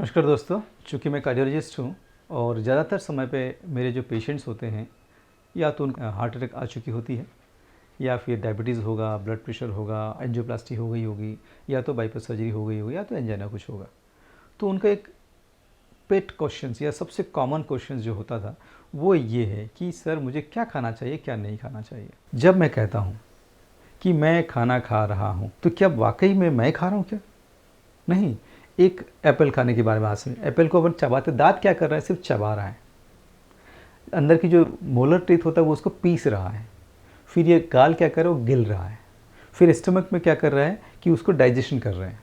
नमस्कार दोस्तों, चूँकि मैं कार्डियोलॉजिस्ट हूँ और ज़्यादातर समय पे मेरे जो पेशेंट्स होते हैं या तो उनका हार्ट अटैक आ चुकी होती है या फिर डायबिटीज़ होगा, ब्लड प्रेशर होगा, एंजियोप्लास्टी हो गई होगी या तो बाईपास सर्जरी हो गई होगी या तो एंजाइना कुछ होगा। तो उनका एक पेट क्वेश्चंस या सबसे कॉमन क्वेश्चंस जो होता था वो ये है कि सर मुझे क्या खाना चाहिए, क्या नहीं खाना चाहिए। जब मैं कहता हूँ कि मैं खाना खा रहा हूँ तो क्या वाकई में मैं खा रहा हूँ क्या? नहीं। एक एप्पल खाने के बारे में आज समझ, एप्पल को अपन चबाते, दांत क्या कर रहा है? सिर्फ चबा रहा है। अंदर की जो मोलर टीथ होता है वो उसको पीस रहा है। फिर ये गाल क्या कर रहा है? वो गिल रहा है। फिर स्टमक में क्या कर रहा है कि उसको डाइजेशन कर रहे हैं।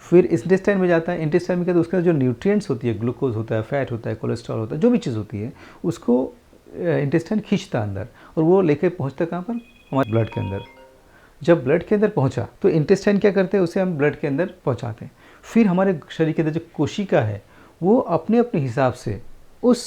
फिर इंटेस्टाइन में जाता है। इंटेस्टाइन में क्या, तो उसका जो न्यूट्रिएंट्स होती है, ग्लूकोज होता है, फैट होता है, कोलेस्ट्रॉल होता है, जो भी चीज़ होती है उसको इंटेस्टाइन खींचता है अंदर और वो लेके पहुँचता कहाँ पर? हमारे ब्लड के अंदर। जब ब्लड के अंदर पहुंचा तो इंटेस्टाइन क्या करते हैं? उसे हम ब्लड के अंदर पहुंचाते हैं। फिर हमारे शरीर के अंदर जो कोशिका है वो अपने अपने हिसाब से उस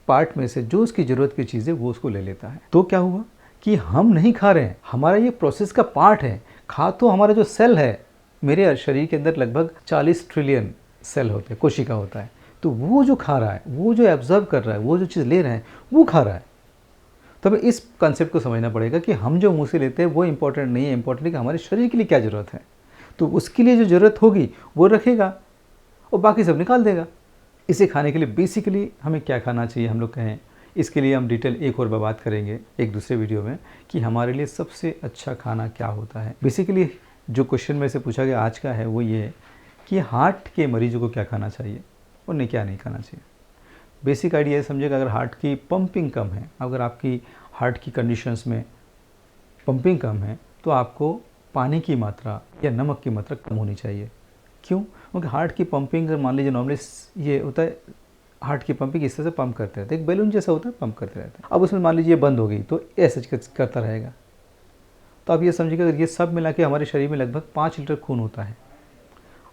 पार्ट में से जो उसकी ज़रूरत की चीज़ है वो उसको ले लेता है। तो क्या हुआ कि हम नहीं खा रहे हैं, हमारा ये प्रोसेस का पार्ट है। खा तो हमारा जो सेल है, मेरे शरीर के अंदर लगभग 40 ट्रिलियन सेल होते हैं, कोशिका होता है। तो वो जो खा रहा है, वो जो एब्जॉर्ब कर रहा है, वो जो चीज़ ले रहा है वो खा रहा है। तो हमें इस कॉन्सेप्ट को समझना पड़ेगा कि हम जो मुँह से लेते हैं वो इम्पोर्टेंट नहीं है, इम्पोर्टेंट है कि हमारे शरीर के लिए क्या ज़रूरत है। तो उसके लिए जो ज़रूरत होगी वो रखेगा और बाकी सब निकाल देगा। इसे खाने के लिए बेसिकली हमें क्या खाना चाहिए, हम लोग कहें, इसके लिए हम डिटेल एक और बात करेंगे एक दूसरे वीडियो में कि हमारे लिए सबसे अच्छा खाना क्या होता है। बेसिकली जो क्वेश्चन में से पूछा गया आज का है वो ये है कि हार्ट के मरीजों को क्या खाना चाहिए और उन्हें क्या नहीं खाना चाहिए। बेसिक आइडिया ये समझिएगा, अगर हार्ट की पंपिंग कम है, अगर आपकी हार्ट की कंडीशंस में पंपिंग कम है तो आपको पानी की मात्रा या नमक की मात्रा कम होनी चाहिए। क्यों? क्योंकि हार्ट की पंपिंग मान लीजिए नॉर्मली ये होता है, हार्ट की पंपिंग इस तरह से पंप करते रहते हैं, एक बैलून जैसा होता है, पंप करते रहते हैं। अब उसमें मान लीजिए बंद हो गई तो ऐसे करता रहेगा। तो आप ये समझिएगा, अगर ये सब मिला के हमारे शरीर में लगभग 5 लीटर खून होता है।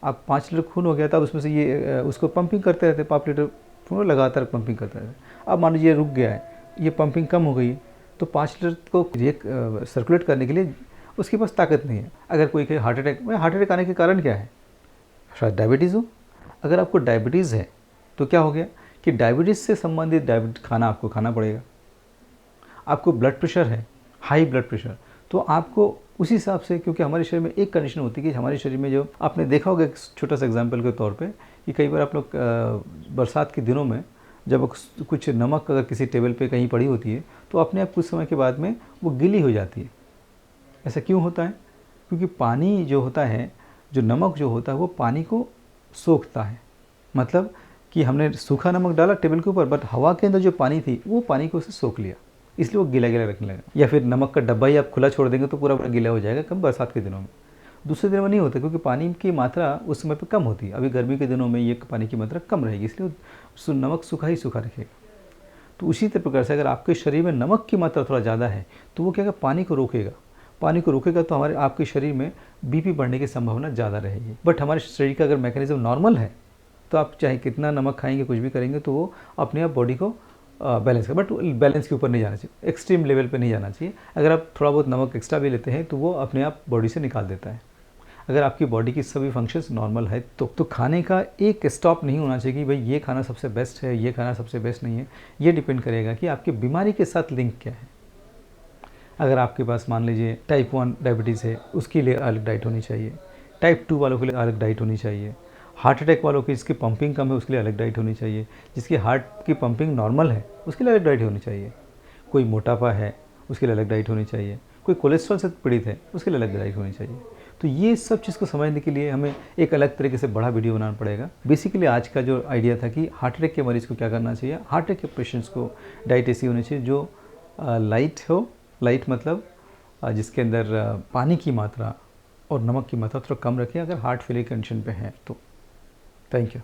अब 5 लीटर खून हो गया था, उसमें से ये उसको पंपिंग करते रहते, 5 लीटर खून लगातार पंपिंग करते रहते। अब मान लीजिए रुक गया है, ये पंपिंग कम हो गई तो 5 लीटर को सर्कुलेट करने के लिए उसके पास ताकत नहीं है। अगर कोई कहे हार्ट अटैक आने के कारण क्या है? शायद डायबिटीज़ हो। अगर आपको डायबिटीज़ है तो क्या हो गया कि डायबिटीज़ से संबंधित खाना आपको खाना पड़ेगा। आपको ब्लड प्रेशर है, हाई ब्लड प्रेशर, तो आपको उसी हिसाब से, क्योंकि हमारे शरीर में एक कंडीशन होती है कि हमारे शरीर में, जो आपने देखा होगा एक छोटा सा एग्जांपल के तौर पे, कि कई बार आप लोग बरसात के दिनों में जब कुछ नमक अगर किसी टेबल पे कहीं पड़ी होती है तो अपने आप कुछ समय के बाद में वो गीली हो जाती है। ऐसा क्यों होता है? क्योंकि पानी जो होता है, जो नमक जो होता है वो पानी को सोखता है। मतलब कि हमने सूखा नमक डाला टेबल के ऊपर, बट हवा के अंदर जो पानी थी वो पानी को उसे सोख लिया, इसलिए वो गीला गीला रखने लगा। या फिर नमक का डब्बा ही आप खुला छोड़ देंगे तो पूरा पूरा गीला हो जाएगा, कब? बरसात के दिनों में। दूसरे दिनों में नहीं होता क्योंकि पानी की मात्रा उस समय पे कम होती है। अभी गर्मी के दिनों में ये पानी की मात्रा कम रहेगी, इसलिए नमक सूखा ही सूखा रखेगा। तो उसी प्रकार से अगर आपके शरीर में नमक की मात्रा थोड़ा ज़्यादा है तो वो क्या, पानी को रोकेगा। पानी को रोकेगा तो आपके शरीर में बीपी बढ़ने की संभावना ज़्यादा रहेगी। बट हमारे शरीर का अगर मैकेनिज्म नॉर्मल है तो आप चाहे कितना नमक खाएंगे, कुछ भी करेंगे, तो वो अपने आप बॉडी को बैलेंस कर, बट बैलेंस के ऊपर नहीं जाना चाहिए, एक्सट्रीम लेवल पे नहीं जाना चाहिए। अगर आप थोड़ा बहुत नमक एक्स्ट्रा भी लेते हैं तो वो अपने आप बॉडी से निकाल देता है। अगर आपकी बॉडी की सभी फंक्शंस नॉर्मल है तो खाने का एक स्टॉप नहीं होना चाहिए कि भाई ये खाना सबसे बेस्ट है, ये खाना सबसे बेस्ट नहीं है। ये डिपेंड करेगा कि आपकी बीमारी के साथ लिंक क्या है। अगर आपके पास मान लीजिए टाइप 1 डायबिटीज़ है, उसके लिए अलग डाइट होनी चाहिए। टाइप 2 वालों के लिए अलग डाइट होनी चाहिए। हार्ट अटैक वालों की जिसकी पंपिंग कम है उसके लिए अलग डाइट होनी चाहिए। जिसकी हार्ट की पंपिंग नॉर्मल है उसके लिए अलग डाइट होनी चाहिए। कोई मोटापा है उसके लिए अलग डाइट होनी चाहिए। कोई कोलेस्ट्रॉल से पीड़ित है उसके लिए अलग डाइट होनी चाहिए। तो ये सब चीज़ को समझने के लिए हमें एक अलग तरीके से बड़ा वीडियो बनाना पड़ेगा। बेसिकली आज का जो आइडिया था कि हार्ट अटैक के मरीज़ को क्या करना चाहिए। हार्ट अटैक के पेशेंट्स को डाइट ऐसी होनी चाहिए जो लाइट हो। लाइट मतलब जिसके अंदर पानी की मात्रा और नमक की मात्रा थोड़ा कम रखें अगर हार्ट फेलियर कंडीशन पे है तो। Thank you.